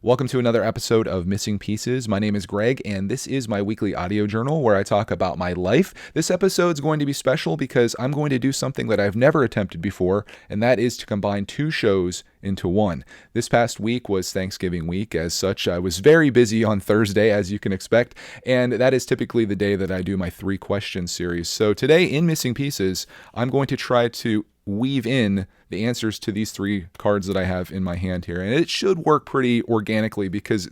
Welcome to another episode of Missing Pieces. My name is Greg, and this is my weekly audio journal where I talk about my life. This episode is going to be special because I'm going to do something that I've never attempted before, and that is to combine two shows into one. This past week was Thanksgiving week. As such, I was very busy on Thursday, as you can expect, and that is typically the day that I do my 3-question series. So today in Missing Pieces, I'm going to try to weave in the answers to these 3 cards that I have in my hand here. And it should work pretty organically because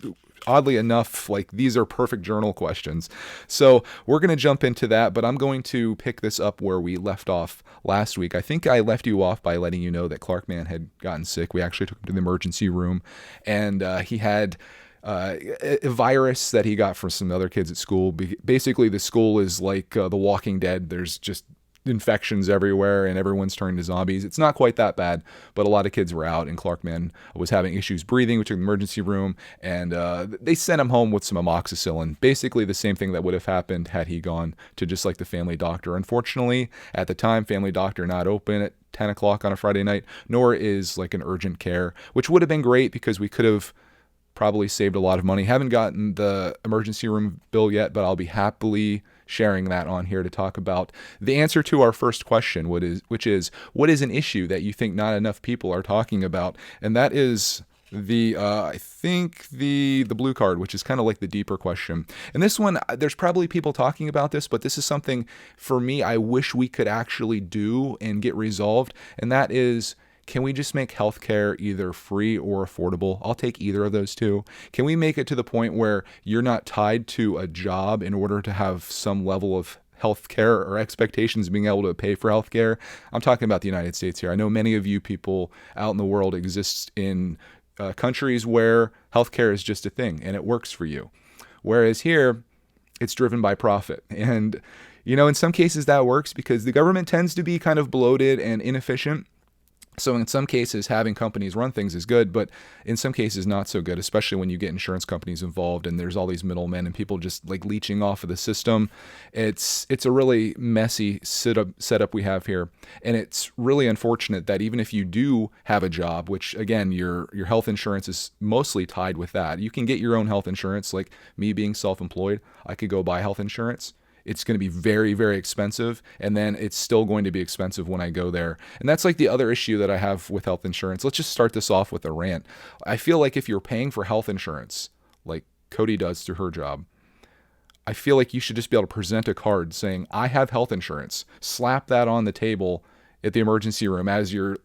oddly enough, like these are perfect journal questions. So we're going to jump into that, but I'm going to pick this up where we left off last week. I think I left you off by letting you know that Clark Man had gotten sick. We actually took him to the emergency room, and he had a virus that he got from some other kids at school. Basically, the school is like The Walking Dead. There's just infections everywhere and everyone's turning to zombies. It's not quite that bad, but a lot of kids were out, and Clarkman was having issues breathing. We took him to the emergency room, and they sent him home with some amoxicillin. Basically the same thing that would have happened had he gone to just like the family doctor. Unfortunately, at the time, family doctor not open at 10 o'clock on a Friday night, nor is like an urgent care, which would have been great because we could have probably saved a lot of money. Haven't gotten the emergency room bill yet, but I'll be happily sharing that on here to talk about the answer to our first question, which is what is an issue that you think not enough people are talking about? And that is I think the blue card, which is kind of like the deeper question. And this one, there's probably people talking about this, but this is something for me I wish we could actually do and get resolved. And that is, can we just make healthcare either free or affordable? I'll take either of those two. Can we make it to the point where you're not tied to a job in order to have some level of healthcare or expectations of being able to pay for healthcare? I'm talking about the United States here. I know many of you people out in the world exist in countries where healthcare is just a thing and it works for you. Whereas here, it's driven by profit. And, in some cases that works because the government tends to be kind of bloated and inefficient. So in some cases, having companies run things is good, but in some cases not so good, especially when you get insurance companies involved and there's all these middlemen and people just like leeching off of the system. It's a really messy setup we have here. And it's really unfortunate that even if you do have a job, which again, your health insurance is mostly tied with that. You can get your own health insurance, like me being self-employed. I could go buy health insurance. It's going to be very, very expensive, and then it's still going to be expensive when I go there. And that's like the other issue that I have with health insurance. Let's just start this off with a rant. I feel like if you're paying for health insurance, like Cody does through her job, I feel like you should just be able to present a card saying, I have health insurance. Slap that on the table at the emergency room as your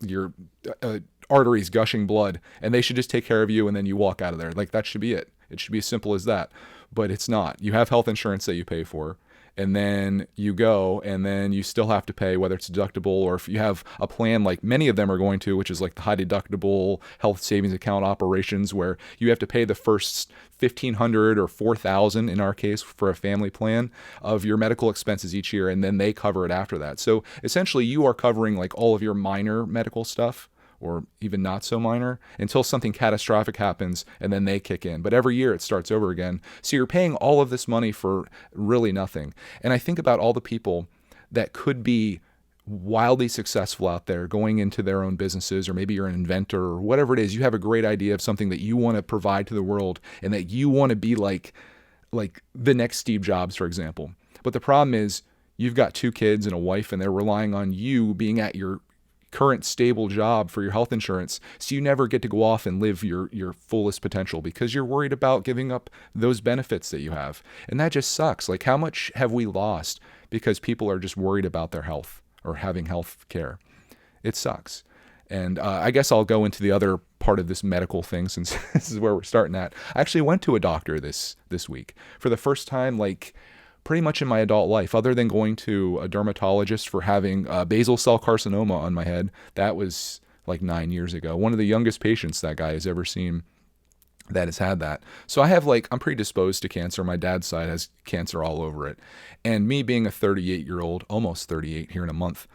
arteries gushing blood, and they should just take care of you, and then you walk out of there. Like, that should be it. It should be as simple as that. But it's not. You have health insurance that you pay for, and then you go, and then you still have to pay, whether it's deductible or if you have a plan like many of them are going to, which is like the high deductible health savings account operations, where you have to pay the first $1,500 or $4,000 in our case for a family plan of your medical expenses each year, and then they cover it after that. So essentially you are covering like all of your minor medical stuff, or even not so minor, until something catastrophic happens and then they kick in. But every year it starts over again. So you're paying all of this money for really nothing. And I think about all the people that could be wildly successful out there going into their own businesses, or maybe you're an inventor or whatever it is. You have a great idea of something that you want to provide to the world and that you want to be like the next Steve Jobs, for example. But the problem is you've got 2 kids and a wife, and they're relying on you being at your current stable job for your health insurance, so you never get to go off and live your fullest potential because you're worried about giving up those benefits that you have. And that just sucks. Like, how much have we lost because people are just worried about their health or having health care? It sucks. And I guess I'll go into the other part of this medical thing, since this is where we're starting at. I actually went to a doctor this week for the first time, like pretty much in my adult life, other than going to a dermatologist for having basal cell carcinoma on my head. That was like 9 years ago. One of the youngest patients that guy has ever seen that has had that. So I'm predisposed to cancer. My dad's side has cancer all over it. And me being a 38-year-old, almost 38 here in a month,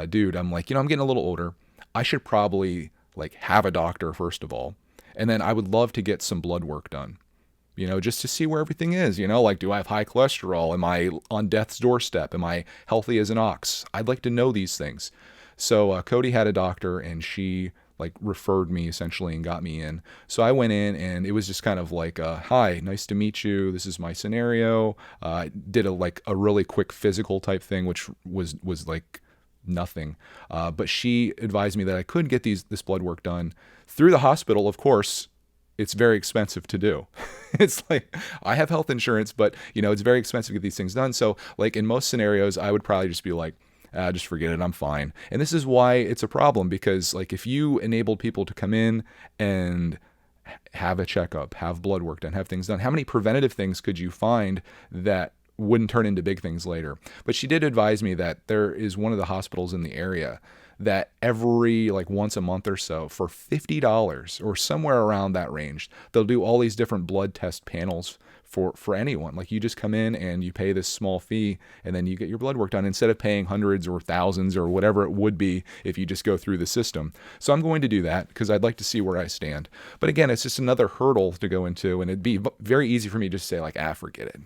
dude, I'm like, I'm getting a little older. I should probably like have a doctor first of all. And then I would love to get some blood work done. Just to see where everything is, like, do I have high cholesterol? Am I on death's doorstep? Am I healthy as an ox? I'd like to know these things. So Cody had a doctor, and she like referred me essentially and got me in. So I went in and it was just kind of like, hi, nice to meet you. This is my scenario. I did a really quick physical type thing, which was like nothing. But she advised me that I could get this blood work done through the hospital. Of course, it's very expensive to do. It's like, I have health insurance, but it's very expensive to get these things done. So like in most scenarios, I would probably just be like, just forget it, I'm fine. And this is why it's a problem, because like if you enabled people to come in and have a checkup, have blood work done, have things done, how many preventative things could you find that wouldn't turn into big things later? But she did advise me that there is one of the hospitals in the area that every like once a month or so for $50 or somewhere around that range, they'll do all these different blood test panels for anyone. Like you just come in and you pay this small fee and then you get your blood work done instead of paying hundreds or thousands or whatever it would be if you just go through the system. So I'm going to do that because I'd like to see where I stand. But again, it's just another hurdle to go into, and it'd be very easy for me to just say like, forget it,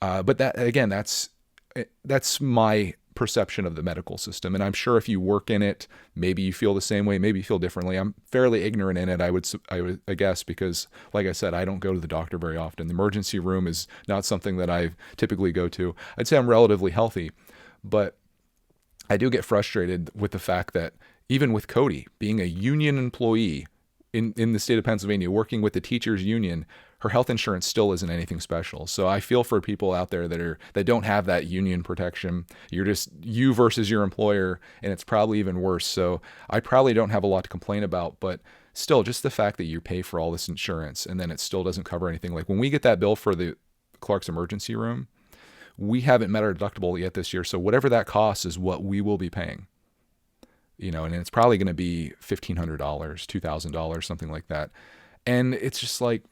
But that, again, that's my perception of the medical system. And I'm sure if you work in it, maybe you feel the same way, maybe you feel differently. I'm fairly ignorant in it, I guess, because like I said, I don't go to the doctor very often. The emergency room is not something that I typically go to. I'd say I'm relatively healthy, but I do get frustrated with the fact that even with Cody being a union employee in the state of Pennsylvania, working with the teachers union, her health insurance still isn't anything special. So I feel for people out there that don't have that union protection. You're just you versus your employer, and it's probably even worse. So I probably don't have a lot to complain about, but still, just the fact that you pay for all this insurance and then it still doesn't cover anything. Like when we get that bill for the Clark's emergency room, we haven't met our deductible yet this year. So whatever that costs is what we will be paying. And it's probably going to be $1,500, $2,000, something like that. And it's just like,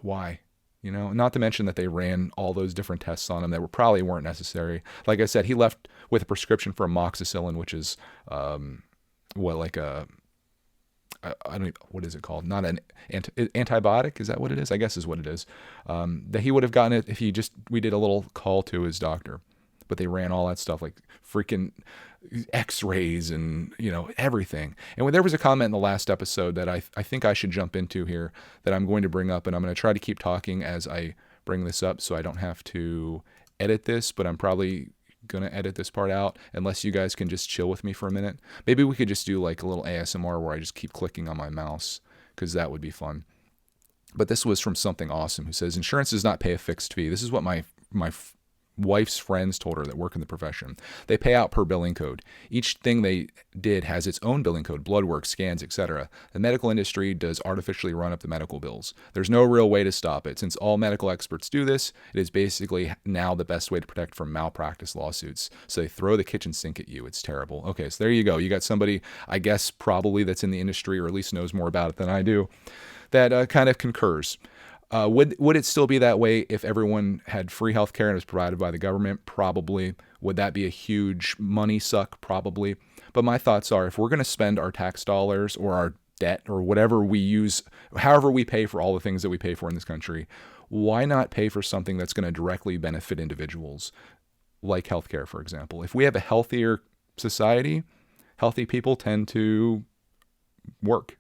why? Not to mention that they ran all those different tests on him that probably weren't necessary. Like I said, he left with a prescription for amoxicillin, which is I don't, what is it called? Not an antibiotic. Is that what it is? I guess is what it is. That he would have gotten it if we did a little call to his doctor. But they ran all that stuff like freaking x-rays and everything. And when there was a comment in the last episode that I think I should jump into here that I'm going to bring up, and I'm going to try to keep talking as I bring this up so I don't have to edit this, but I'm probably going to edit this part out unless you guys can just chill with me for a minute. Maybe we could just do like a little ASMR where I just keep clicking on my mouse, because that would be fun. But this was from Something Awesome, who says, insurance does not pay a fixed fee. This is what my wife's friends told her that work in the profession. They pay out per billing code. Each thing they did has its own billing code, blood work, scans, etc. The medical industry does artificially run up the medical bills. There's no real way to stop it. Since all medical experts do this, it is basically now the best way to protect from malpractice lawsuits. So they throw the kitchen sink at you. It's terrible. Okay, so there you go. You got somebody, I guess, probably that's in the industry or at least knows more about it than I do, that kind of concurs. Would it still be that way if everyone had free healthcare and it was provided by the government? Probably. Would that be a huge money suck? Probably. But my thoughts are, if we're going to spend our tax dollars or our debt or whatever we use, however we pay for all the things that we pay for in this country, why not pay for something that's going to directly benefit individuals, like healthcare, for example? If we have a healthier society, healthy people tend to work.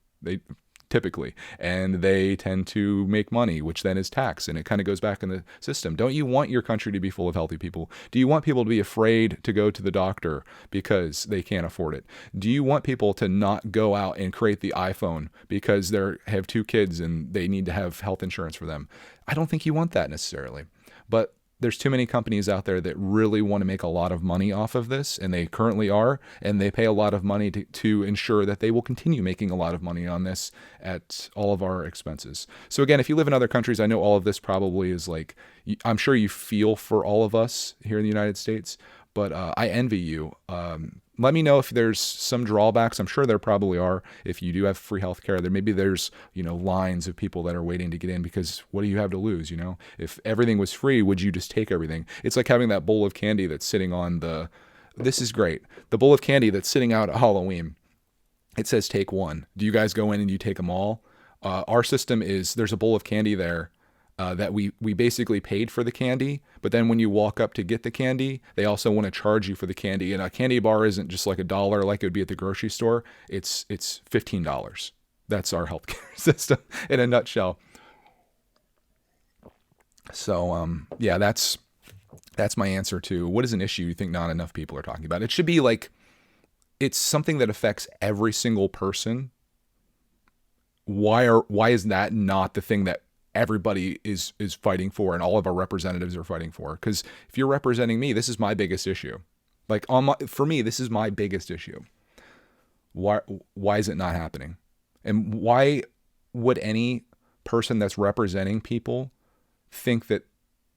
Typically, and they tend to make money, which then is tax, and it kind of goes back in the system. Don't you want your country to be full of healthy people? Do you want people to be afraid to go to the doctor because they can't afford it? Do you want people to not go out and create the iPhone because they have 2 kids and they need to have health insurance for them? I don't think you want that necessarily, but there's too many companies out there that really want to make a lot of money off of this, and they currently are, and they pay a lot of money to ensure that they will continue making a lot of money on this at all of our expenses. So again, if you live in other countries, I know all of this probably is like, I'm sure you feel for all of us here in the United States, but I envy you. Let me know if there's some drawbacks. I'm sure there probably are. If you do have free healthcare, there's lines of people that are waiting to get in, because what do you have to lose? If everything was free, would you just take everything? It's like having that bowl of candy that's sitting on this is great. The bowl of candy that's sitting out at Halloween. It says take one. Do you guys go in and you take them all? Our system is, there's a bowl of candy there. that we basically paid for the candy, but then when you walk up to get the candy, they also want to charge you for the candy. And a candy bar isn't just like $1 like it would be at the grocery store. It's $15. That's our healthcare system in a nutshell. So yeah, that's my answer to what is an issue you think not enough people are talking about. It should be like it's something that affects every single person. Why is that not the thing that everybody is fighting for and all of our representatives are fighting for? Because if you're representing me, this is my biggest issue. Like for me, this is my biggest issue. Why is it not happening? And why would any person that's representing people think that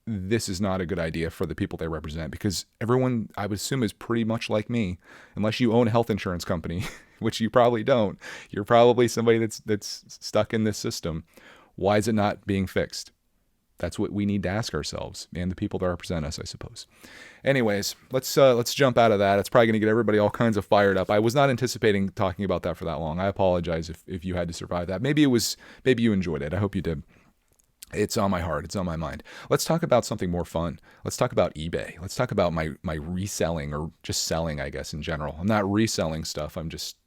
this is not a good idea for the people they represent? Because everyone, I would assume, is pretty much like me, unless you own a health insurance company, which you probably don't. You're probably somebody that's stuck in this system. Why is it not being fixed? That's what we need to ask ourselves and the people that represent us, I suppose. Anyways, let's jump out of that. It's probably going to get everybody all kinds of fired up. I was not anticipating talking about that for that long. I apologize if you had to survive that. Maybe you enjoyed it. I hope you did. It's on my heart. It's on my mind. Let's talk about something more fun. Let's talk about eBay. Let's talk about my reselling, or just selling, I guess, in general. I'm not reselling stuff. I'm just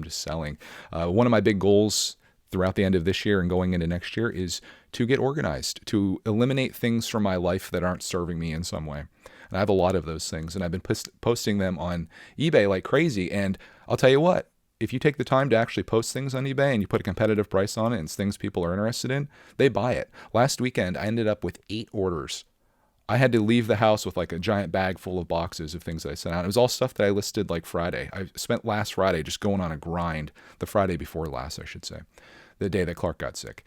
selling. One of my big goals throughout the end of this year and going into next year is to get organized, to eliminate things from my life that aren't serving me in some way. And I have a lot of those things, and I've been posting them on eBay like crazy. And I'll tell you what, if you take the time to actually post things on eBay and you put a competitive price on it and it's things people are interested in, they buy it. Last weekend, I ended up with 8 orders. I had to leave the house with like a giant bag full of boxes of things that I sent out. It was all stuff that I listed like Friday. I spent last Friday just going on a grind, the Friday before last, I should say, the day that Clark got sick.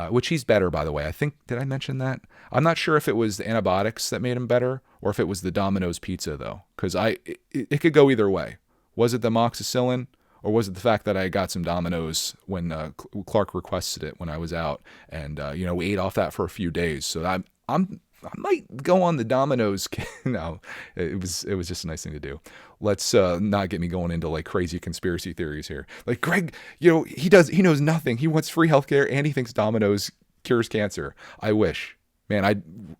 Which he's better, by the way. I think, did I mention that? I'm not sure if it was the antibiotics that made him better or if it was the Domino's pizza, though, because it could go either way. Was it the amoxicillin, or was it the fact that I got some Domino's when Clark requested it when I was out, and we ate off that for a few days? So I might go on the Domino's. No, it was just a nice thing to do. Let's not get me going into like crazy conspiracy theories here. Like Greg, he knows nothing. He wants free healthcare and he thinks Domino's cures cancer. I wish, man.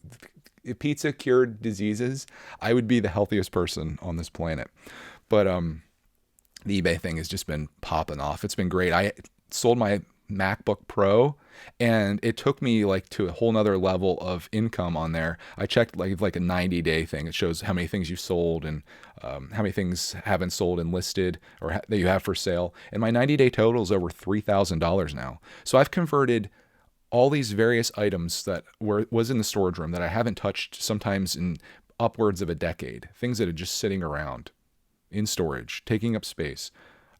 If pizza cured diseases, I would be the healthiest person on this planet. But the eBay thing has just been popping off. It's been great. I sold my MacBook Pro, and it took me like to a whole nother level of income on there. I checked like a 90-day thing. It shows how many things you've sold and how many things haven't sold and listed or that you have for sale. And my 90-day total is over $3,000 now. So I've converted all these various items that was in the storage room that I haven't touched, sometimes in upwards of a decade, things that are just sitting around in storage, taking up space.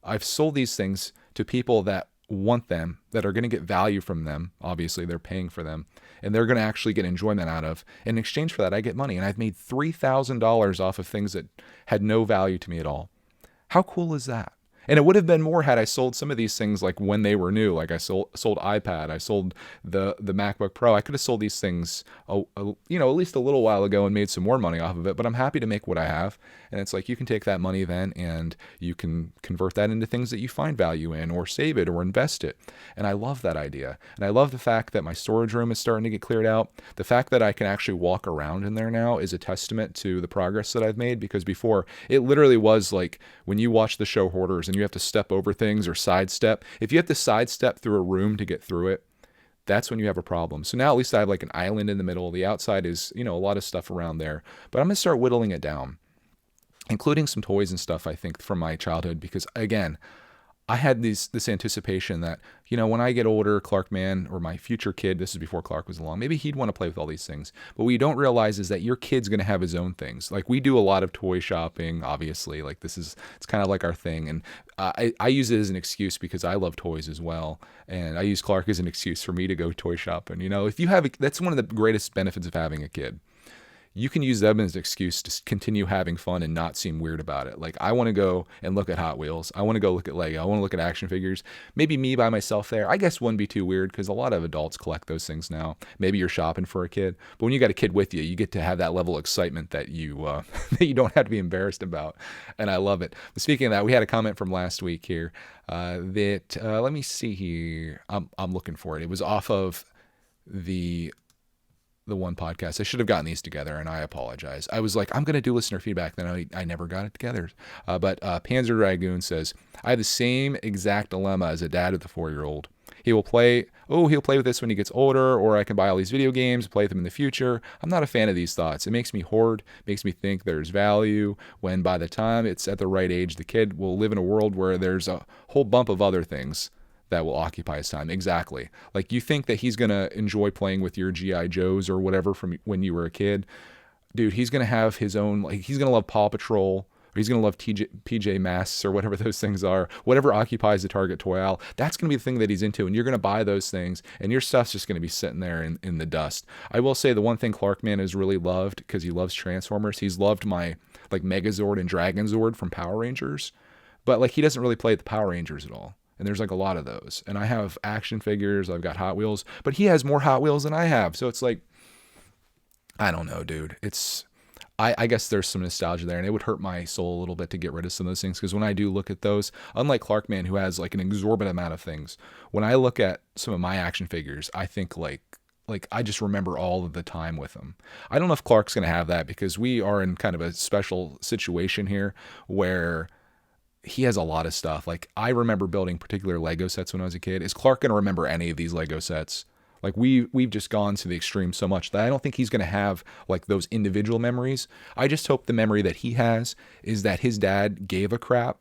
I've sold these things to people that want them, that are going to get value from them. Obviously, they're paying for them, and they're going to actually get enjoyment out of. In exchange for that, I get money, and I've made $3,000 off of things that had no value to me at all. How cool is that? And it would have been more had I sold some of these things like when they were new. Like I sold iPad, I sold the MacBook Pro. I could have sold these things, at least a little while ago and made some more money off of it. But I'm happy to make what I have. And it's like you can take that money then and you can convert that into things that you find value in, or save it or invest it. And I love that idea. And I love the fact that my storage room is starting to get cleared out. The fact that I can actually walk around in there now is a testament to the progress that I've made, because before it literally was like when you watch the show Hoarders and you have to step over things or sidestep. If you have to sidestep through a room to get through it, that's when you have a problem. So now at least I have like an island in the middle. The outside is, a lot of stuff around there, but I'm going to start whittling it down, including some toys and stuff, I think, from my childhood, because again, I had this anticipation that, when I get older, Clark Man, or my future kid, this is before Clark was along, maybe he'd want to play with all these things. But what you don't realize is that your kid's going to have his own things. Like we do a lot of toy shopping, obviously. Like it's kind of like our thing. And I use it as an excuse because I love toys as well. And I use Clark as an excuse for me to go toy shopping. If you have, that's one of the greatest benefits of having a kid. You can use them as an excuse to continue having fun and not seem weird about it. Like, I want to go and look at Hot Wheels. I want to go look at Lego. I want to look at action figures. Maybe me by myself there. I guess wouldn't be too weird because a lot of adults collect those things now. Maybe you're shopping for a kid. But when you got a kid with you, you get to have that level of excitement that you that you don't have to be embarrassed about. And I love it. But speaking of that, we had a comment from last week here that, let me see here. I'm looking for it. It was off of the one podcast. I should have gotten these together, and I apologize. I was like, I'm going to do listener feedback. Then I never got it together. But Panzer Dragoon says, I have the same exact dilemma as a dad with a 4-year-old. He'll play with this when he gets older, or I can buy all these video games, play with them in the future. I'm not a fan of these thoughts. It makes me hoard, makes me think there's value, when by the time it's at the right age, the kid will live in a world where there's a whole bump of other things that will occupy his time. Exactly. Like, you think that he's going to enjoy playing with your G.I. Joes or whatever from when you were a kid. Dude, he's going to have his own, like, he's going to love Paw Patrol, or he's going to love PJ Masks, or whatever those things are. Whatever occupies the Target toy aisle, that's going to be the thing that he's into, and you're going to buy those things, and your stuff's just going to be sitting there in the dust. I will say the one thing Clarkman has really loved, because he loves Transformers, he's loved my, like, Megazord and Dragonzord from Power Rangers, but, like, he doesn't really play the Power Rangers at all. And there's like a lot of those. And I have action figures, I've got Hot Wheels, but he has more Hot Wheels than I have. So it's like, I don't know, dude. I guess there's some nostalgia there, and it would hurt my soul a little bit to get rid of some of those things. Because when I do look at those, unlike Clarkman, who has like an exorbitant amount of things, when I look at some of my action figures, I think like I just remember all of the time with them. I don't know if Clark's going to have that, because we are in kind of a special situation here where he has a lot of stuff. Like, I remember building particular Lego sets when I was a kid. Is Clark going to remember any of these Lego sets? Like, we've just gone to the extreme so much that I don't think he's going to have like those individual memories. I just hope the memory that he has is that his dad gave a crap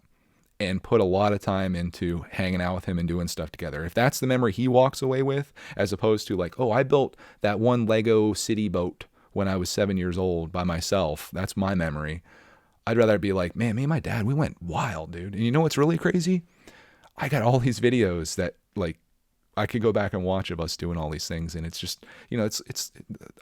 and put a lot of time into hanging out with him and doing stuff together. If that's the memory he walks away with, as opposed to like, oh, I built that one Lego city boat when I was 7 years old by myself. That's my memory. I'd rather be like, man, me and my dad, we went wild, dude. And you know what's really crazy? I got all these videos that like I could go back and watch of us doing all these things. And it's just, it's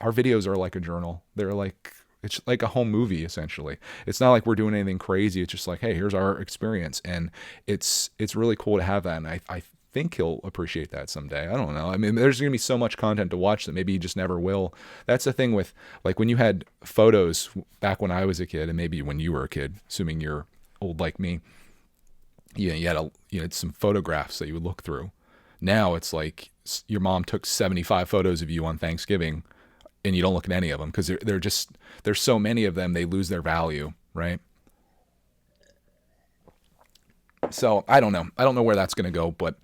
our videos are like a journal. They're like, it's like a home movie, essentially. It's not like we're doing anything crazy. It's just like, hey, here's our experience. And it's really cool to have that. And I think he'll appreciate that someday. I don't know. I mean, there's going to be so much content to watch that maybe he just never will. That's the thing with, like, when you had photos back when I was a kid, and maybe when you were a kid, assuming you're old like me, you had some photographs that you would look through. Now it's like your mom took 75 photos of you on Thanksgiving, and you don't look at any of them because there's so many of them, they lose their value, right? So I don't know where that's going to go, but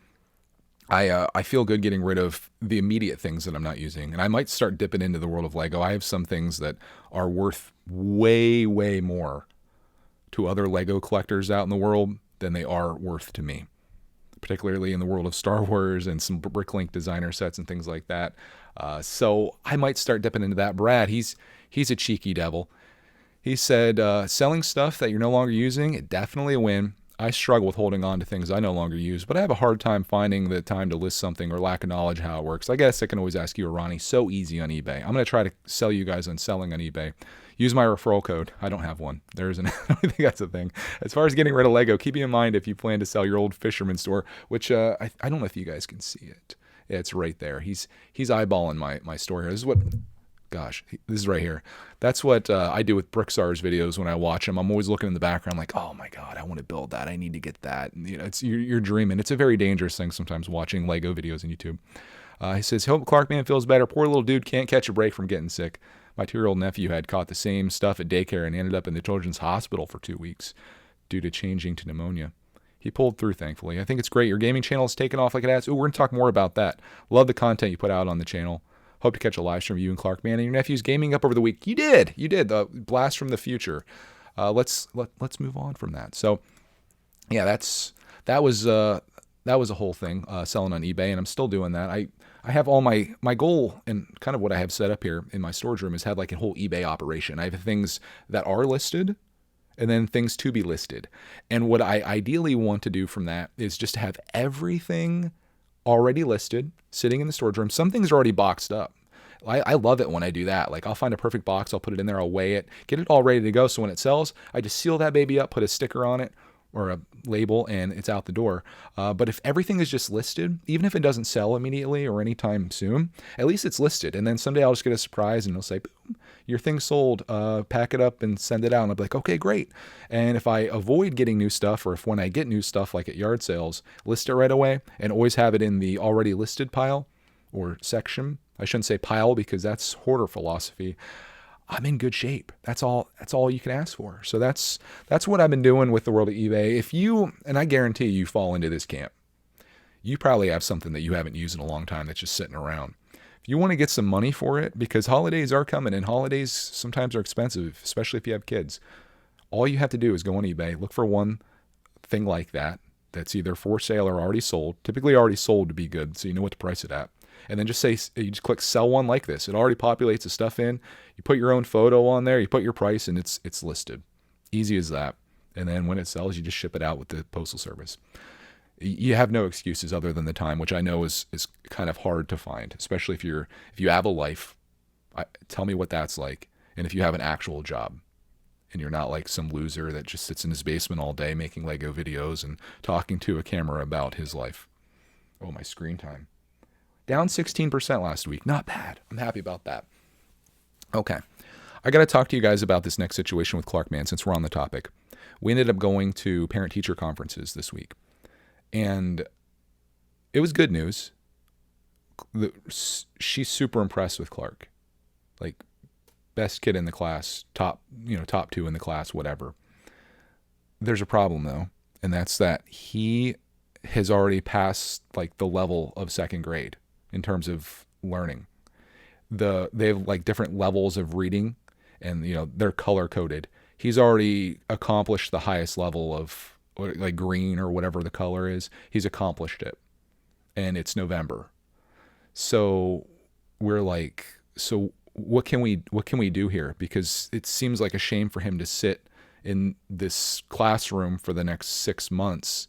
I feel good getting rid of the immediate things that I'm not using. And I might start dipping into the world of Lego. I have some things that are worth way, way more to other Lego collectors out in the world than they are worth to me, particularly in the world of Star Wars and some Bricklink designer sets and things like that. So I might start dipping into that. Brad, he's a cheeky devil. He said, selling stuff that you're no longer using, definitely a win. I struggle with holding on to things I no longer use, but I have a hard time finding the time to list something or lack of knowledge how it works. I guess I can always ask you or Ronnie. So easy on eBay. I'm going to try to sell you guys on selling on eBay. Use my referral code. I don't have one. There isn't. I don't think that's a thing. As far as getting rid of Lego, keep in mind if you plan to sell your old Fisherman store, which I don't know if you guys can see it. Yeah, it's right there. He's eyeballing my store here. This is what... Gosh, this is right here. That's what I do with Brickstar's videos when I watch them. I'm always looking in the background like, oh my God, I want to build that. I need to get that. And, it's you're dreaming. It's a very dangerous thing sometimes watching Lego videos on YouTube. He says, hope Clarkman feels better. Poor little dude can't catch a break from getting sick. My 2-year-old nephew had caught the same stuff at daycare and ended up in the children's hospital for 2 weeks due to changing to pneumonia. He pulled through, thankfully. I think it's great. Your gaming channel is taking off like it has. Ooh, we're going to talk more about that. Love the content you put out on the channel. Hope to catch a live stream of you and Clarkman and your nephew's gaming up over the week. You did. The blast from the future. Let's move on from that. So, yeah, that was a whole thing, selling on eBay, and I'm still doing that. I have all my goal and kind of what I have set up here in my storage room is have like a whole eBay operation. I have things that are listed and then things to be listed. And what I ideally want to do from that is just to have everything already listed, sitting in the storage room. Some things are already boxed up. I love it when I do that. Like, I'll find a perfect box, I'll put it in there, I'll weigh it, get it all ready to go. So when it sells, I just seal that baby up, put a sticker on it or a label, and it's out the door. But if everything is just listed, even if it doesn't sell immediately or anytime soon, at least it's listed. And then someday I'll just get a surprise and it'll say, boom, your thing's sold, pack it up and send it out. And I'll be like, okay, great. And if I avoid getting new stuff, or if when I get new stuff, like at yard sales, list it right away and always have it in the already listed pile, or section. I shouldn't say pile because that's hoarder philosophy. I'm in good shape. That's all you can ask for. So that's what I've been doing with the world of eBay. If you, and I guarantee you fall into this camp, you probably have something that you haven't used in a long time that's just sitting around. If you want to get some money for it, because holidays are coming and holidays sometimes are expensive, especially if you have kids, all you have to do is go on eBay, look for one thing like that that's either for sale or already sold, typically already sold to be good, so you know what to price it at. And then you just click sell one like this. It already populates the stuff in. You put your own photo on there, you put your price, and it's listed. Easy as that. And then when it sells, you just ship it out with the postal service. You have no excuses other than the time, which I know is kind of hard to find, especially if you have a life. Tell me what that's like, and if you have an actual job, and you're not like some loser that just sits in his basement all day making Lego videos and talking to a camera about his life. Oh, my screen time. Down 16% last week. Not bad. I'm happy about that. Okay. I got to talk to you guys about this next situation with Clark Mann since we're on the topic. We ended up going to parent-teacher conferences this week. And it was good news. She's super impressed with Clark. Like, best kid in the class, top 2 in the class, whatever. There's a problem though, and that's that he has already passed like the level of second grade in terms of learning. They have like different levels of reading, and they're color coded. He's already accomplished the highest level of like green or whatever the color is. He's accomplished it, and it's November. So we're like, so what can we do here? Because it seems like a shame for him to sit in this classroom for the next 6 months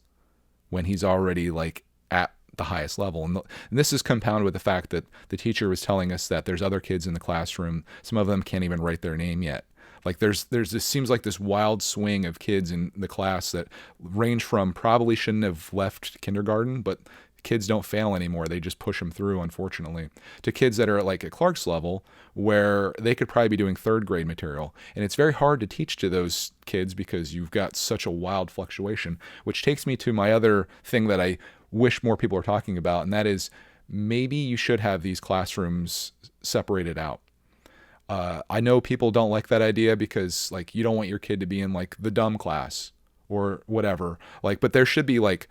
when he's already like at the highest level. And this is compounded with the fact that the teacher was telling us that there's other kids in the classroom. Some of them can't even write their name yet. Like there's this seems like this wild swing of kids in the class that range from probably shouldn't have left kindergarten, but kids don't fail anymore. They just push them through, unfortunately, to kids that are like at Clark's level where they could probably be doing third grade material. And it's very hard to teach to those kids because you've got such a wild fluctuation, which takes me to my other thing that I wish more people are talking about. And that is maybe you should have these classrooms separated out. I know people don't like that idea because like you don't want your kid to be in like the dumb class or whatever. Like, but there should be like,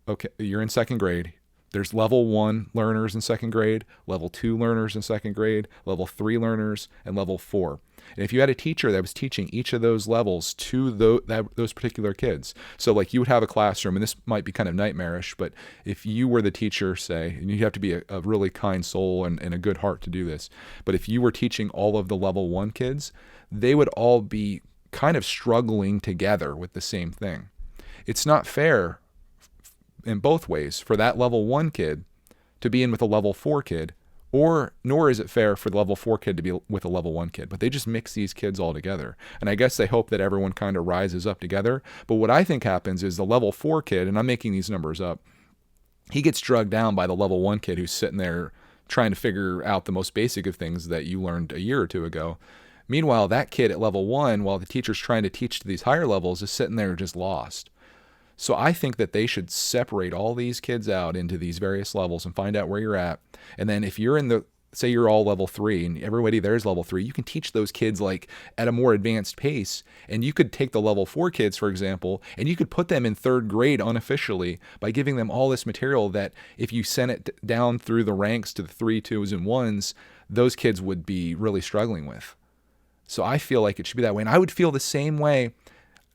okay, you're in second grade. There's level 1 learners in second grade, level 2 learners in second grade, level 3 learners, and level 4. And if you had a teacher that was teaching each of those levels to those particular kids, so like you would have a classroom, and this might be kind of nightmarish, but if you were the teacher, say, and you have to be a really kind soul and a good heart to do this, but if you were teaching all of the level 1 kids, they would all be kind of struggling together with the same thing. It's not fair in both ways for that level 1 kid to be in with a level 4 kid, nor is it fair for the level 4 kid to be with a level 1 kid. But they just mix these kids all together. And I guess they hope that everyone kind of rises up together. But what I think happens is the level 4 kid, and I'm making these numbers up, he gets drugged down by the level 1 kid who's sitting there trying to figure out the most basic of things that you learned a year or two ago. Meanwhile, that kid at level 1, while the teacher's trying to teach to these higher levels, is sitting there just lost. So I think that they should separate all these kids out into these various levels and find out where you're at. And then if you're say you're all level 3 and everybody there is level 3, you can teach those kids like at a more advanced pace. And you could take the level 4 kids, for example, and you could put them in third grade unofficially by giving them all this material that if you sent it down through the ranks to the 3, 2s, and 1s, those kids would be really struggling with. So I feel like it should be that way. And I would feel the same way.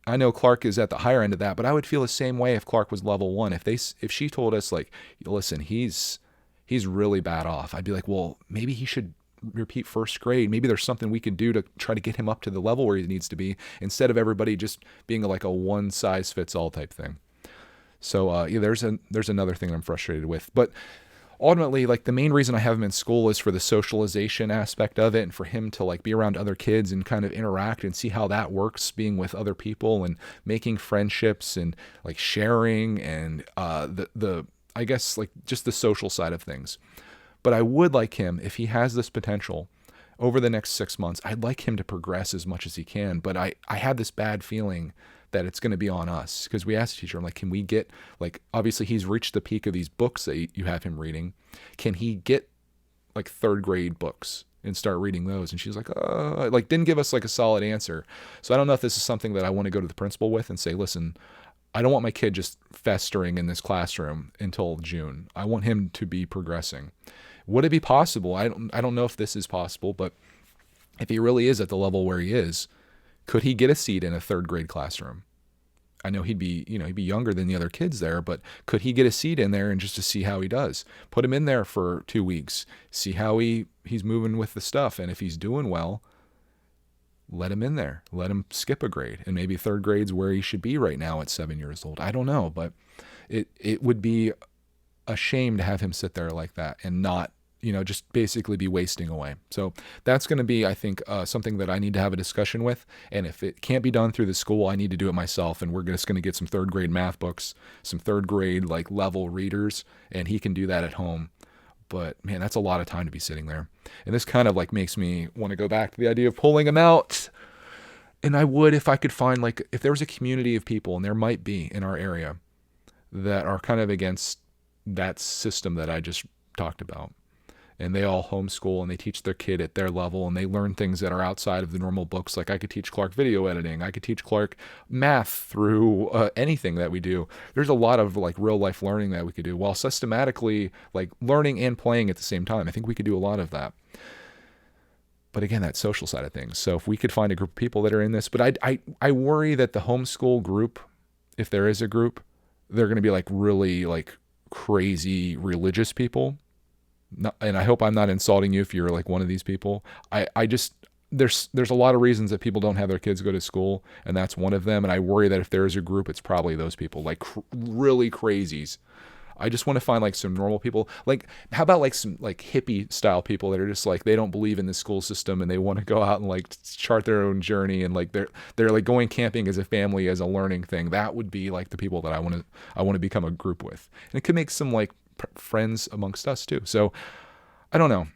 I know Clark is at the higher end of that, but I would feel the same way if Clark was level 1. If she told us like, listen, he's really bad off, I'd be like, well, maybe he should repeat first grade. Maybe there's something we could do to try to get him up to the level where he needs to be, instead of everybody just being like a one size fits all type thing. So yeah, there's another thing I'm frustrated with, but ultimately, like the main reason I have him in school is for the socialization aspect of it, and for him to like be around other kids and kind of interact and see how that works, being with other people and making friendships and like sharing and I guess like just the social side of things. But I would like him, if he has this potential over the next 6 months, I'd like him to progress as much as he can. But I had this bad feeling that it's going to be on us, because we asked the teacher, I'm like, can we get, like, obviously he's reached the peak of these books that you have him reading. Can he get like third grade books and start reading those. And she's like didn't give us like a solid answer. So I don't know if this is something that I want to go to the principal with and say, listen, I don't want my kid just festering in this classroom until June. I want him to be progressing. Would it be possible? I don't know if this is possible, but if he really is at the level where he is, could he get a seat in a third grade classroom? I know he'd be younger than the other kids there, but could he get a seat in there and just to see how he does? Put him in there for 2 weeks, see how he's moving with the stuff, and if he's doing well, let him in there. Let him skip a grade, and maybe third grade's where he should be right now at 7 years old. I don't know, but it would be a shame to have him sit there like that and not, just basically be wasting away. So that's going to be, I think, something that I need to have a discussion with. And if it can't be done through the school, I need to do it myself. And we're just going to get some third grade math books, some third grade like level readers, and he can do that at home. But man, that's a lot of time to be sitting there. And this kind of like makes me want to go back to the idea of pulling him out. And I would, if I could find if there was a community of people, and there might be in our area, that are kind of against that system that I just talked about. And they all homeschool and they teach their kid at their level and they learn things that are outside of the normal books. Like I could teach Clark video editing. I could teach Clark math through anything that we do. There's a lot of like real life learning that we could do while systematically like learning and playing at the same time. I think we could do a lot of that. But again, that social side of things. So if we could find a group of people that are in this, but I worry that the homeschool group, if there is a group, they're going to be like really like crazy religious people. And I hope I'm not insulting you if you're like one of these people. I just, there's a lot of reasons that people don't have their kids go to school, and that's one of them. And I worry that if there is a group, it's probably those people, like really crazies. I just want to find like some normal people. Like, how about like some like hippie style people that are just like, they don't believe in the school system and they want to go out and like chart their own journey, and like they're like going camping as a family, as a learning thing. That would be like the people that I want to become a group with. And it could make some like friends amongst us too. So I don't know. I'm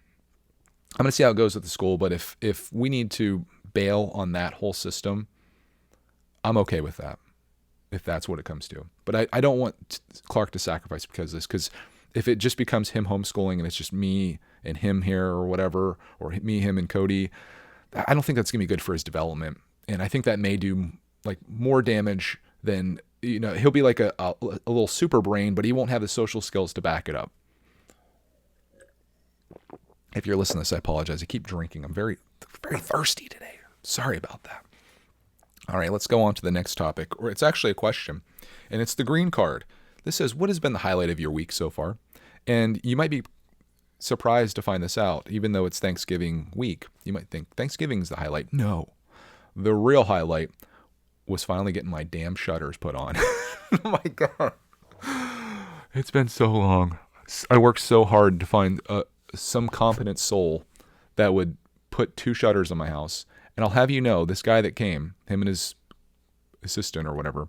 going to see how it goes at the school, but if we need to bail on that whole system, I'm okay with that, if that's what it comes to. But I don't want Clark to sacrifice because of this, because if it just becomes him homeschooling and it's just me and him here or whatever, or me, him, and Cody, I don't think that's going to be good for his development. And I think that may do like more damage than, he'll be like a little super brain, but he won't have the social skills to back it up. If you're listening to this, I apologize. I keep drinking. I'm very, very thirsty today. Sorry about that. All right, let's go on to the next topic. It's actually a question, and it's the green card. This says, what has been the highlight of your week so far? And you might be surprised to find this out, even though it's Thanksgiving week. You might think Thanksgiving's the highlight. No, the real highlight was finally getting my damn shutters put on. Oh my God. It's been so long. I worked so hard to find some competent soul that would put 2 shutters on my house. And I'll have you know, this guy that came, him and his assistant or whatever,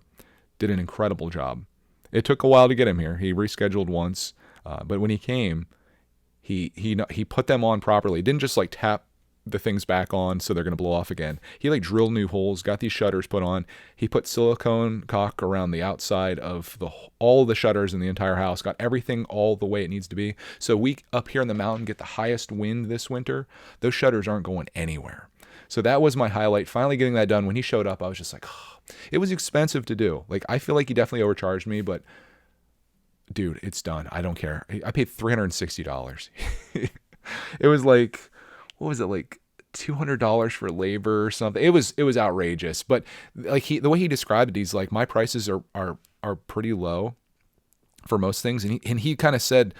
did an incredible job. It took a while to get him here. He rescheduled once, but when he came, he put them on properly. Didn't just like tap the things back on so they're going to blow off again. He like drilled new holes, got these shutters put on. He put silicone caulk around the outside of all the shutters in the entire house, got everything all the way it needs to be. So we up here in the mountain get the highest wind this winter. Those shutters aren't going anywhere. So that was my highlight, finally getting that done. When he showed up, I was just like, oh, it was expensive to do. Like, I feel like he definitely overcharged me, but dude, it's done. I don't care. I paid $360. It was like, what was it, like $200 for labor or something? It was outrageous. But like the way he described it, he's like, my prices are pretty low for most things. And he kind of said,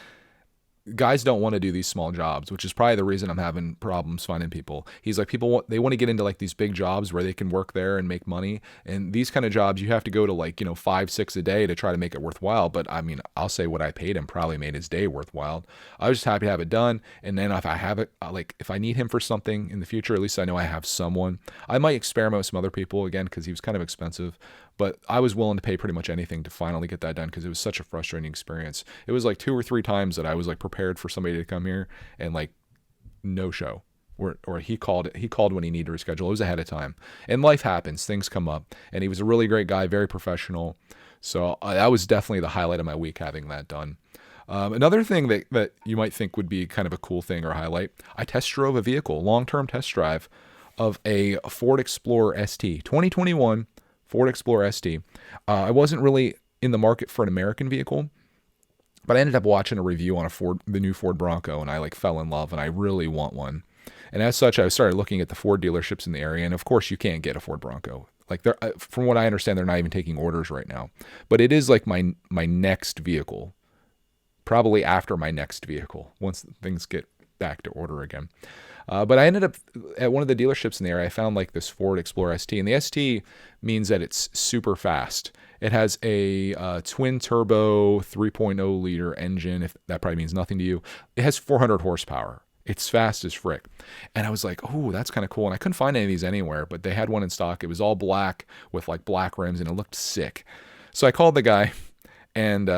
guys don't want to do these small jobs, which is probably the reason I'm having problems finding people. He's like, they want to get into like these big jobs where they can work there and make money. And these kind of jobs, you have to go to like, 5, 6 a day to try to make it worthwhile. But I mean, I'll say what I paid him probably made his day worthwhile. I was just happy to have it done. And then if I have it, like if I need him for something in the future, at least I know I have someone. I might experiment with some other people again, because he was kind of expensive. But I was willing to pay pretty much anything to finally get that done, because it was such a frustrating experience. It was like 2 or 3 times that I was like prepared for somebody to come here and like no show, or he called when he needed to reschedule. It was ahead of time, and life happens, things come up. And he was a really great guy, very professional. So that was definitely the highlight of my week, having that done. Another thing that you might think would be kind of a cool thing or highlight, I test drove a vehicle, long-term test drive of a Ford Explorer ST, 2021 Ford Explorer ST. I wasn't really in the market for an American vehicle, but I ended up watching a review on the new Ford Bronco, and I like fell in love, and I really want one. And as such, I started looking at the Ford dealerships in the area, and of course, you can't get a Ford Bronco. Like from what I understand, they're not even taking orders right now. But it is like my next vehicle, probably after my next vehicle, once things get back to order again. But I ended up at one of the dealerships in the area. I found like this Ford Explorer ST, and the ST means that it's super fast. It has a twin turbo 3.0 liter engine, if that probably means nothing to you. It has 400 horsepower. It's fast as frick. And I was like, oh, that's kind of cool. And I couldn't find any of these anywhere, but they had one in stock. It was all black with like black rims, and it looked sick. So I called the guy, and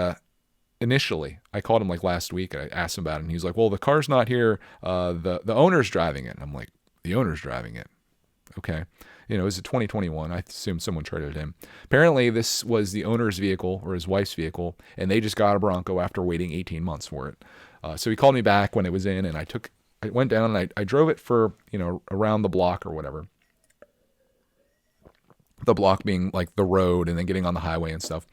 initially I called him like last week, and I asked him about it, and he was like, well, the car's not here. The owner's driving it. And I'm like, the owner's driving it. Okay. You know, it was a 2021. I assume someone traded him. Apparently this was the owner's vehicle or his wife's vehicle, and they just got a Bronco after waiting 18 months for it. So he called me back when it was in, and I went down and I drove it for, around the block or whatever. The block being like the road and then getting on the highway and stuff.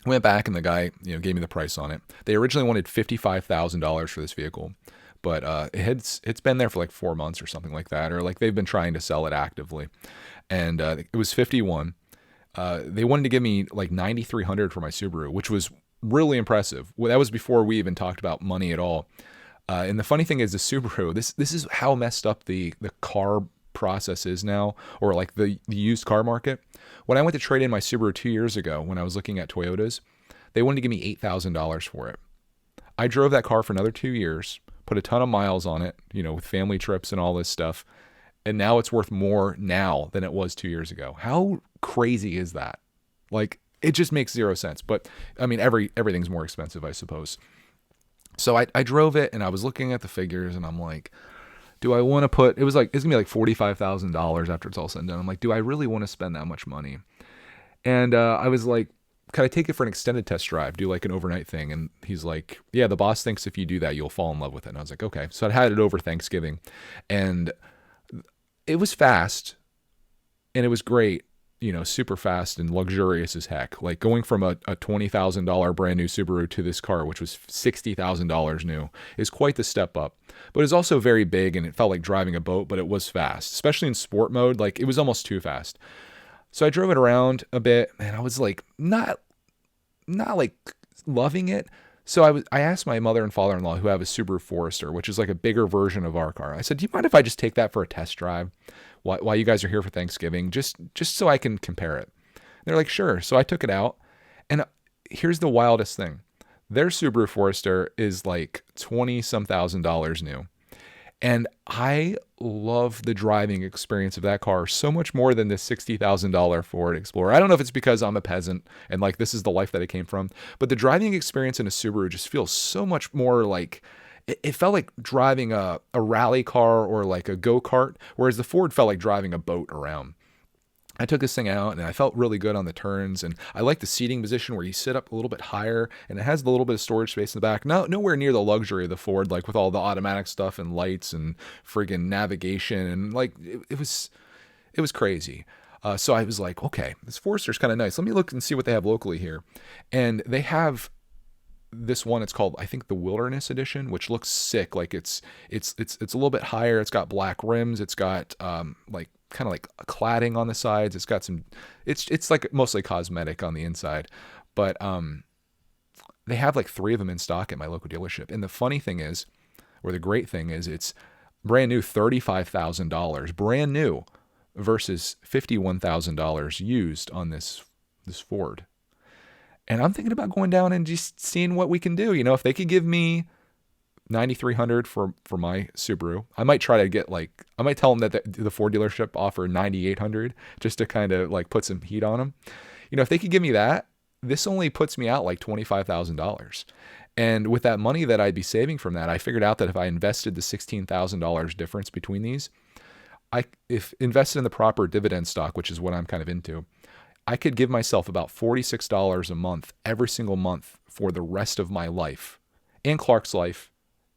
Went back, and the guy, gave me the price on it. They originally wanted $55,000 for this vehicle, but it's been there for like 4 months or something like that, or like they've been trying to sell it actively, and it was 51. They wanted to give me like $9,300 for my Subaru, which was really impressive. Well, that was before we even talked about money at all. And the funny thing is, the Subaru, this is how messed up the car process is now, or like the used car market. When I went to trade in my Subaru 2 years ago, when I was looking at Toyotas, they wanted to give me $8,000 for it. I drove that car for another 2 years, put a ton of miles on it, with family trips and all this stuff. And now it's worth more now than it was 2 years ago. How crazy is that? Like, it just makes zero sense. But I mean, everything's more expensive, I suppose. So I drove it, and I was looking at the figures, and I'm like, do I want to put, it's going to be like $45,000 after it's all said and done. I'm like, do I really want to spend that much money? And I was like, can I take it for an extended test drive, do like an overnight thing? And he's like, yeah, the boss thinks if you do that, you'll fall in love with it. And I was like, okay. So I had it over Thanksgiving, and it was fast, and it was great, super fast and luxurious as heck. Like going from a $20,000 brand new Subaru to this car, which was $60,000 new, is quite the step up. But it's also very big, and it felt like driving a boat, but it was fast, especially in sport mode. Like it was almost too fast. So I drove it around a bit, and I was like, not like loving it. So I asked my mother and father-in-law, who have a Subaru Forester, which is like a bigger version of our car. I said, do you mind if I just take that for a test drive while you guys are here for Thanksgiving, just so I can compare it? And they're like, sure. So I took it out, and here's the wildest thing. Their Subaru Forester is like $20-some thousand new. And I love the driving experience of that car so much more than this $60,000 Ford Explorer. I don't know if it's because I'm a peasant and like this is the life that I came from, but the driving experience in a Subaru just feels so much more like, it felt like driving a rally car or like a go-kart, whereas the Ford felt like driving a boat around. I took this thing out, and I felt really good on the turns, and I like the seating position where you sit up a little bit higher, and it has a little bit of storage space in the back. Nowhere near the luxury of the Ford, like with all the automatic stuff and lights and friggin' navigation, and like it was crazy. So I was like, okay, this Forester's kind of nice. Let me look and see what they have locally here. And they have this one, it's called, I think, the Wilderness Edition, which looks sick. Like it's a little bit higher. It's got black rims. It's got like kind of like cladding on the sides. It's got some, it's like mostly cosmetic on the inside, but they have like 3 of them in stock at my local dealership. And the funny thing is, or the great thing is, it's brand new, $35,000 brand new versus $51,000 used on this Ford. And I'm thinking about going down and just seeing what we can do. If they could give me $9,300 for my Subaru, I might try to get I might tell them that the Ford dealership offer $9,800 just to kind of like put some heat on them. If they could give me that, this only puts me out like $25,000. And with that money that I'd be saving from that, I figured out that if I invested the $16,000 difference between these, if invested in the proper dividend stock, which is what I'm kind of into, I could give myself about $46 a month every single month for the rest of my life and Clark's life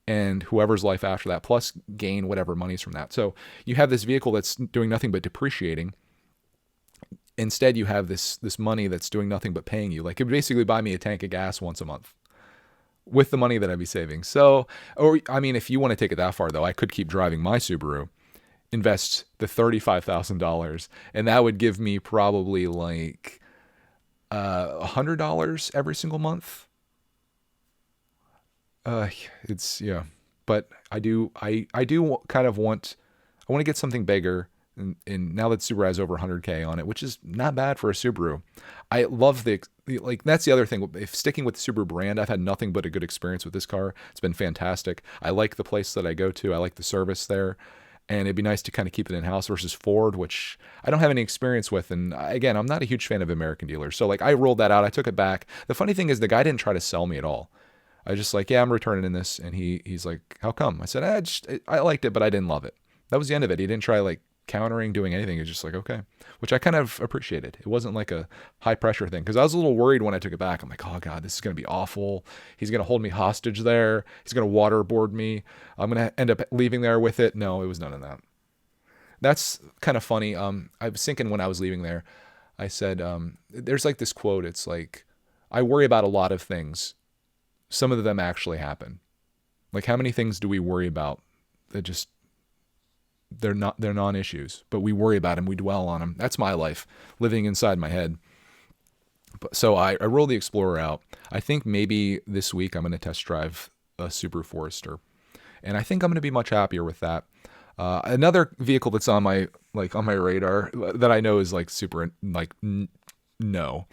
and whoever's life after that, plus gain whatever money's from that. So you have this vehicle that's doing nothing but depreciating. Instead, you have this money that's doing nothing but paying you. Like, it would basically buy me a tank of gas once a month with the money that I'd be saving. So, or I mean, if you want to take it that far, though, I could keep driving my Subaru, invest the $35,000, and that would give me probably like $100 every single month. It's yeah, but I do kind of want, I want to get something bigger. And now that Subaru has over 100K on it, which is not bad for a Subaru. I love like, that's the other thing. If sticking with the Subaru brand, I've had nothing but a good experience with this car. It's been fantastic. I like the place that I go to. I like the service there. And it'd be nice to kind of keep it in-house versus Ford, which I don't have any experience with. And again, I'm not a huge fan of American dealers. So like, I rolled that out. I took it back. The funny thing is the guy didn't try to sell me at all. I just like, yeah, I'm returning in this. And he's like, how come? I said, I liked it, but I didn't love it. That was the end of it. He didn't try like countering, doing anything. It's just like, okay, which I kind of appreciated. It wasn't like a high pressure thing, because I was a little worried when I took it back. I'm like, oh God, this is going to be awful. He's going to hold me hostage there. He's going to waterboard me. I'm going to end up leaving there with it. No, it was none of that. That's kind of funny. I was thinking when I was leaving there, I said, there's like this quote. It's like, I worry about a lot of things. Some of them actually happen. Like, how many things do we worry about that just, they're non-issues, but we worry about them. We dwell on them. That's my life, living inside my head. But so I rolled the Explorer out. I think maybe this week I'm going to test drive a Subaru Forester, and I think I'm going to be much happier with that. Another vehicle that's on my radar that I know is like super like no.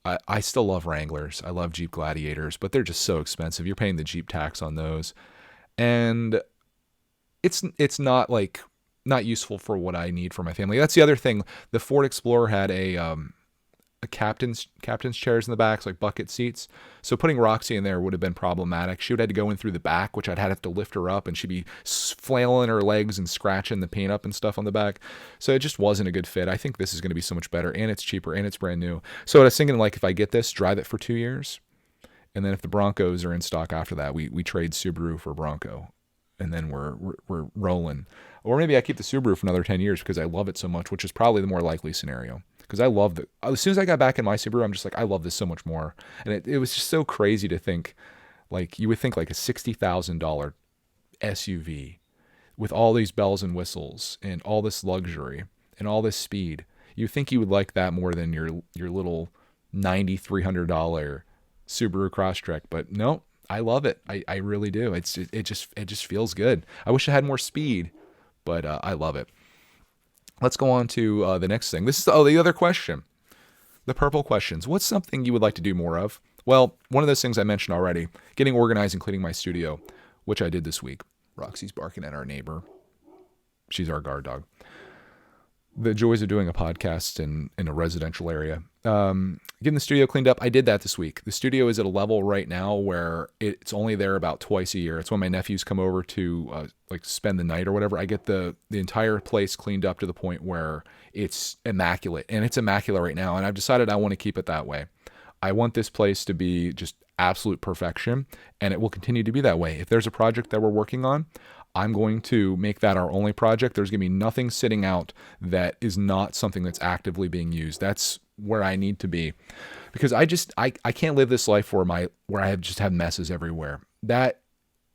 I still love Wranglers. I love Jeep Gladiators, but they're just so expensive. You're paying the Jeep tax on those, and it's not useful for what I need for my family. That's the other thing. The Ford Explorer had a captain's chairs in the back, so like bucket seats. So putting Roxy in there would have been problematic. She would have had to go in through the back, which I'd have to lift her up, and she'd be flailing her legs and scratching the paint up and stuff on the back. So it just wasn't a good fit. I think this is going to be so much better, and it's cheaper, and it's brand new. So I was thinking, like, if I get this, drive it for 2 years, and then if the Broncos are in stock after that, we trade Subaru for Bronco. And then we're rolling. Or maybe I keep the Subaru for another 10 years because I love it so much, which is probably the more likely scenario. Because I love it. As soon as I got back in my Subaru, I'm just like, I love this so much more. And it was just so crazy to think, like, you would think like a $60,000 SUV with all these bells and whistles and all this luxury and all this speed. You think you would like that more than your little $9,300 Subaru Crosstrek. But no. I love it. I really do. It just feels good. I wish I had more speed, but I love it. Let's go on to the next thing. This is the other question. The purple questions. What's something you would like to do more of? Well, one of those things I mentioned already, getting organized and cleaning my studio, which I did this week. Roxy's barking at our neighbor. She's our guard dog. The joys of doing a podcast in a residential area. Getting the studio cleaned up. I did that this week. The studio is at a level right now where it's only there about twice a year. It's when my nephews come over to like spend the night or whatever. I get the entire place cleaned up to the point where it's immaculate, and it's immaculate right now. And I've decided I want to keep it that way. I want this place to be just absolute perfection, and it will continue to be that way. If there's a project that we're working on, I'm going to make that our only project. There's going to be nothing sitting out that is not something that's actively being used. That's where I need to be, because I can't live this life where I have messes everywhere. That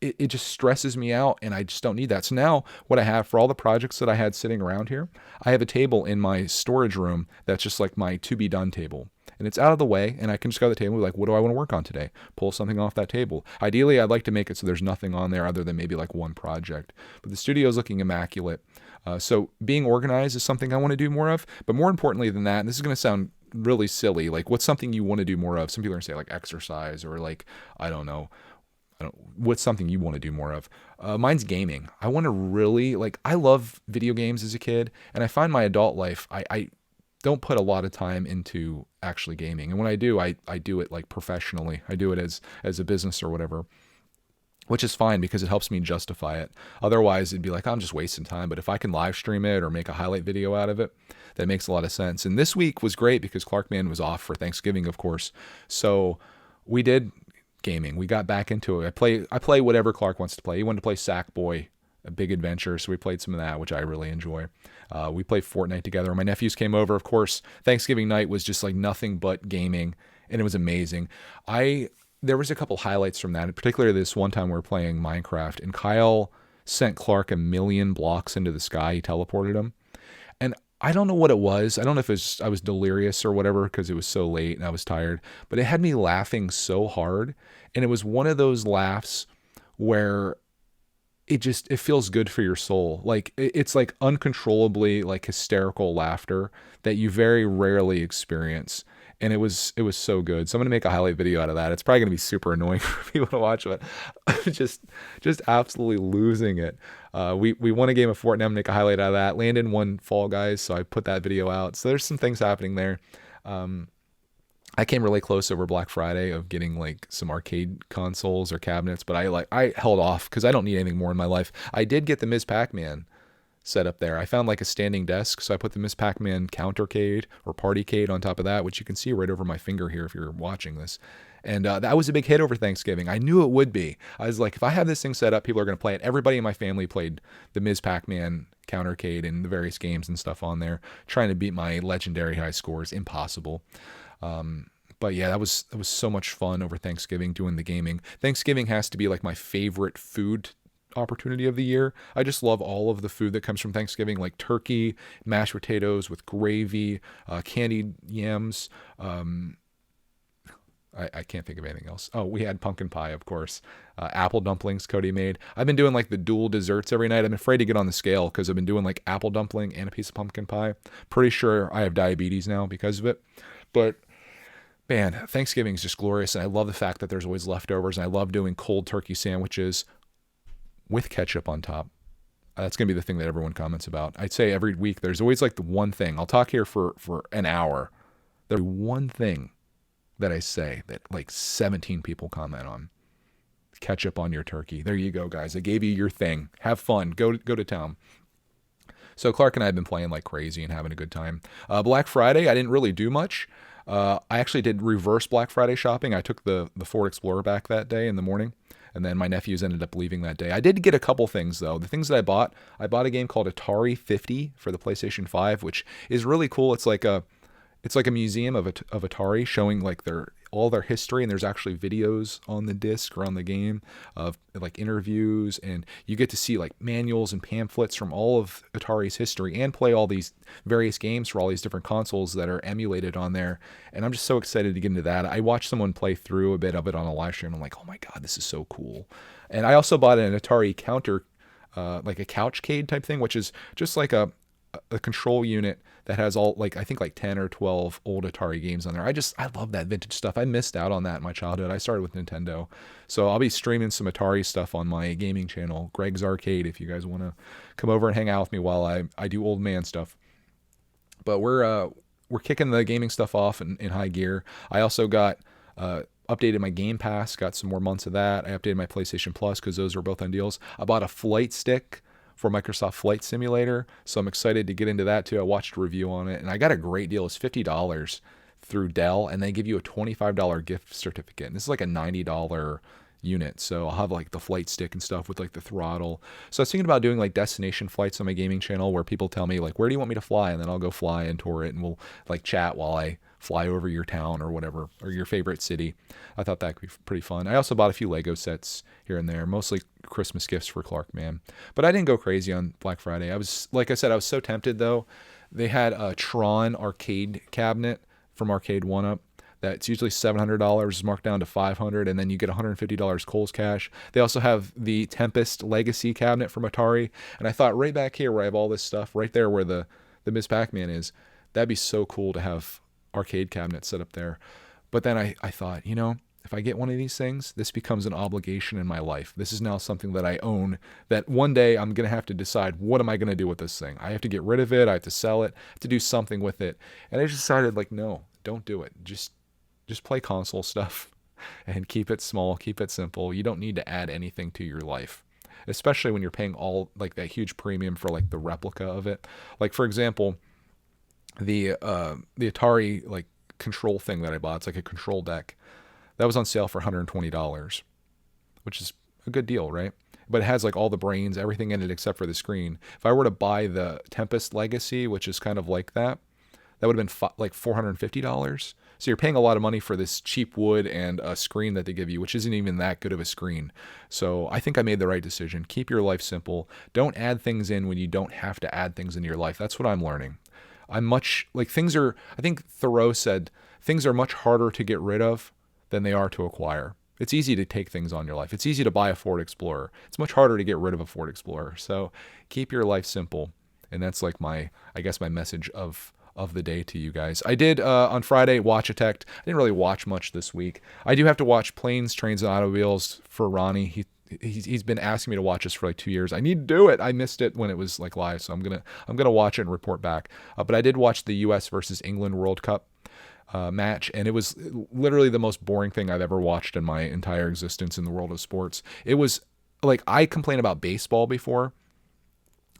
it just stresses me out, and I just don't need that. So now what I have for all the projects that I had sitting around here, I have a table in my storage room that's just like my to be done table. And it's out of the way, and I can just go to the table and be like, what do I want to work on today? Pull something off that table. Ideally, I'd like to make it so there's nothing on there other than maybe like one project. But the studio is looking immaculate. So being organized is something I want to do more of. But more importantly than that, and this is going to sound really silly, like what's something you want to do more of? Some people are going to say like exercise, or like, I don't know, what's something you want to do more of? Mine's gaming. I want to really, like, I love video games as a kid, and I find my adult life, I don't put a lot of time into actually gaming. And when I do, I do it like professionally. I do it as a business or whatever, which is fine because it helps me justify it. Otherwise, it'd be like, I'm just wasting time. But if I can live stream it or make a highlight video out of it, that makes a lot of sense. And this week was great because Clark Man was off for Thanksgiving, of course. So we did gaming. We got back into it. I play whatever Clark wants to play. He wanted to play Sackboy, a big adventure, so we played some of that, which I really enjoy. We played Fortnite together. My nephews came over. Of course, Thanksgiving night was just like nothing but gaming, and it was amazing. There was a couple highlights from that, particularly this one time we were playing Minecraft, and Kyle sent Clark 1,000,000 blocks into the sky. He teleported him. And I don't know what it was. I don't know if I was delirious or whatever because it was so late and I was tired, but it had me laughing so hard. And it was one of those laughs where it feels good for your soul. Like it's like uncontrollably like hysterical laughter that you very rarely experience. And it was so good. So I'm gonna make a highlight video out of that. It's probably gonna be super annoying for people to watch, but I'm just absolutely losing it. We won a game of Fortnite. I'm gonna make a highlight out of that. Landon won Fall Guys, so I put that video out. So there's some things happening there. I came really close over Black Friday of getting like some arcade consoles or cabinets, but I held off because I don't need anything more in my life. I did get the Ms. Pac-Man set up there. I found like a standing desk, so I put the Ms. Pac-Man countercade or partycade on top of that, which you can see right over my finger here if you're watching this. And that was a big hit over Thanksgiving. I knew it would be. I was like, if I have this thing set up, people are going to play it. Everybody in my family played the Ms. Pac-Man countercade and the various games and stuff on there, trying to beat my legendary high scores. Impossible. But yeah, that was so much fun over Thanksgiving doing the gaming. Thanksgiving has to be like my favorite food opportunity of the year. I just love all of the food that comes from Thanksgiving, like turkey, mashed potatoes with gravy, candied yams. I can't think of anything else. Oh, we had pumpkin pie, of course. Apple dumplings Cody made. I've been doing like the dual desserts every night. I'm afraid to get on the scale because I've been doing like apple dumpling and a piece of pumpkin pie. Pretty sure I have diabetes now because of it. But man, Thanksgiving is just glorious. And I love the fact that there's always leftovers. And I love doing cold turkey sandwiches with ketchup on top. That's going to be the thing that everyone comments about. I'd say every week there's always like the one thing. I'll talk here for an hour. There's one thing that I say that like 17 people comment on. Ketchup on your turkey. There you go, guys. I gave you your thing. Have fun. Go to town. So Clark and I have been playing like crazy and having a good time. Black Friday, I didn't really do much. I actually did reverse Black Friday shopping. I took the Ford Explorer back that day in the morning, and then my nephews ended up leaving that day. I did get a couple things, though. The things that I bought a game called Atari 50 for the PlayStation 5, which is really cool. It's like a museum of Atari showing like all their history, and there's actually videos on the disc or on the game of like interviews, and you get to see like manuals and pamphlets from all of Atari's history and play all these various games for all these different consoles that are emulated on there. And I'm just so excited to get into that. I watched someone play through a bit of it on a live stream. I'm like, oh my God, this is so cool. And I also bought an Atari counter, like a couchcade type thing, which is just like a control unit that has all like I think like 10 or 12 old Atari games on there. I love that vintage stuff. I missed out on that in my childhood. I started with Nintendo. So I'll be streaming some Atari stuff on my gaming channel, Greg's Arcade, if you guys want to come over and hang out with me while I do old man stuff. But we're kicking the gaming stuff off in high gear. I also got updated my Game Pass, got some more months of that. I updated my PlayStation Plus because those were both on deals. I bought a flight stick for Microsoft Flight Simulator, so I'm excited to get into that too. I watched a review on it, and I got a great deal. It's $50 through Dell, and they give you a $25 gift certificate. And this is like a $90 unit, so I'll have like the flight stick and stuff with like the throttle. So I was thinking about doing like destination flights on my gaming channel where people tell me like, where do you want me to fly? And then I'll go fly and tour it, and we'll like chat while I fly over your town or whatever, or your favorite city. I thought that could be pretty fun. I also bought a few Lego sets here and there, mostly Christmas gifts for Clark, man. But I didn't go crazy on Black Friday. I was, like I said, I was so tempted though. They had a Tron arcade cabinet from Arcade 1-Up that's usually $700, marked down to $500, and then you get $150 Kohl's Cash. They also have the Tempest Legacy cabinet from Atari, and I thought right back here where I have all this stuff, right there where the Ms. Pac-Man is, that'd be so cool to have arcade cabinets set up there. But then I thought, if I get one of these things, this becomes an obligation in my life. This is now something that I own, that one day I'm going to have to decide, what am I going to do with this thing? I have to get rid of it. I have to sell it, I have to do something with it. And I just decided like, no, don't do it. Just play console stuff and keep it small, keep it simple. You don't need to add anything to your life, especially when you're paying all like that huge premium for like the replica of it. Like for example, the Atari like control thing that I bought, it's like a control deck. That was on sale for $120, which is a good deal, right? But it has like all the brains, everything in it except for the screen. If I were to buy the Tempest Legacy, which is kind of like that, that would have been like $450. So you're paying a lot of money for this cheap wood and a screen that they give you, which isn't even that good of a screen. So I think I made the right decision. Keep your life simple. Don't add things in when you don't have to add things into your life. That's what I'm learning. I'm much like things are, I think Thoreau said, things are much harder to get rid of than they are to acquire. It's easy to take things on your life. It's easy to buy a Ford Explorer. It's much harder to get rid of a Ford Explorer. So keep your life simple. And that's like my message of the day to you guys. I did on Friday watch I didn't really watch much this week. I do have to watch Planes, Trains, and Automobiles for Ronnie. He's been asking me to watch this for like 2 years. I need to do it. I missed it when it was like live, so I'm gonna watch it and report back. But I did watch the U.S. versus England World Cup match, and it was literally the most boring thing I've ever watched in my entire existence in the world of sports. It was like, I complained about baseball before.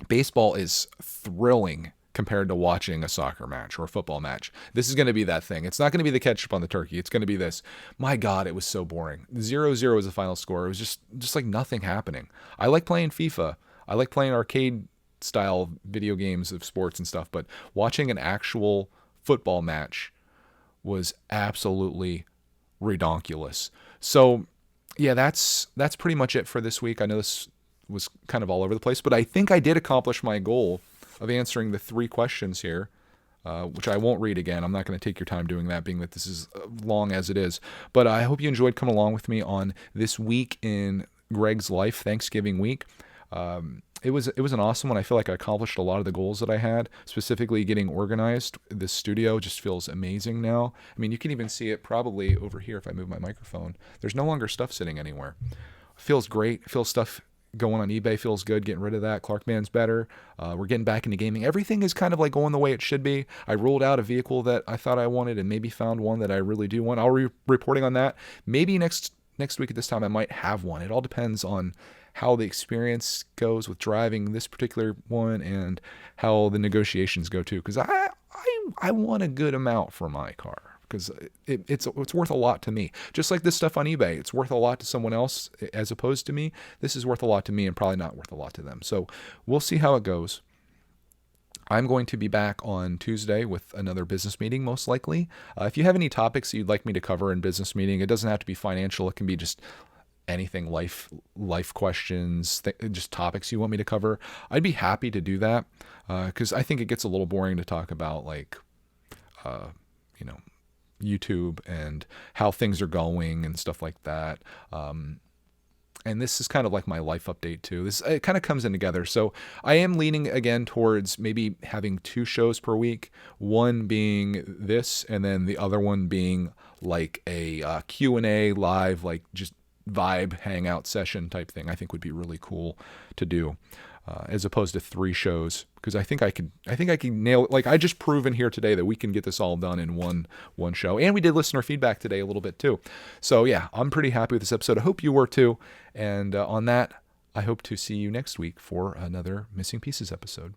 Baseball is thrilling compared to watching a soccer match or a football match. This is going to be that thing. It's not going to be the ketchup on the turkey. It's going to be this. My God, it was so boring. 0-0 was the final score. It was just like nothing happening. I like playing FIFA. I like playing arcade style video games of sports and stuff, but watching an actual football match was absolutely redonkulous. So yeah, that's pretty much it for this week. I know this was kind of all over the place, but I think I did accomplish my goal of answering the 3 questions here, which I won't read again. I'm not going to take your time doing that, being that this is long as it is. But I hope you enjoyed coming along with me on this week in Greg's life, Thanksgiving week. It was an awesome one. I feel like I accomplished a lot of the goals that I had, specifically getting organized. This studio just feels amazing now. I mean, you can even see it probably over here if I move my microphone. There's no longer stuff sitting anywhere. It feels great. It feels stuff going on eBay feels good, getting rid of that. Clarkman's better. We're getting back into gaming. Everything is kind of like going the way it should be. I ruled out a vehicle that I thought I wanted and maybe found one that I really do want. I'll be reporting on that. Maybe next week at this time I might have one. It all depends on how the experience goes with driving this particular one and how the negotiations go too, because I want a good amount for my car, because it's worth a lot to me. Just like this stuff on eBay, it's worth a lot to someone else as opposed to me. This is worth a lot to me and probably not worth a lot to them. So we'll see how it goes. I'm going to be back on Tuesday with another business meeting, most likely. If you have any topics that you'd like me to cover in business meeting, it doesn't have to be financial. It can be just anything, life questions, just topics you want me to cover. I'd be happy to do that, because I think it gets a little boring to talk about like, YouTube and how things are going and stuff like that. And this is kind of like my life update too. It kind of comes in together. So I am leaning again towards maybe having 2 shows per week, one being this and then the other one being like a Q&A live, like just vibe hangout session type thing. I think would be really cool to do, as opposed to 3 shows, because I think I can nail it. Like, I just proven here today that we can get this all done in one show. And we did listener feedback today a little bit too. So yeah, I'm pretty happy with this episode. I hope you were too. And on that, I hope to see you next week for another Missing Pieces episode.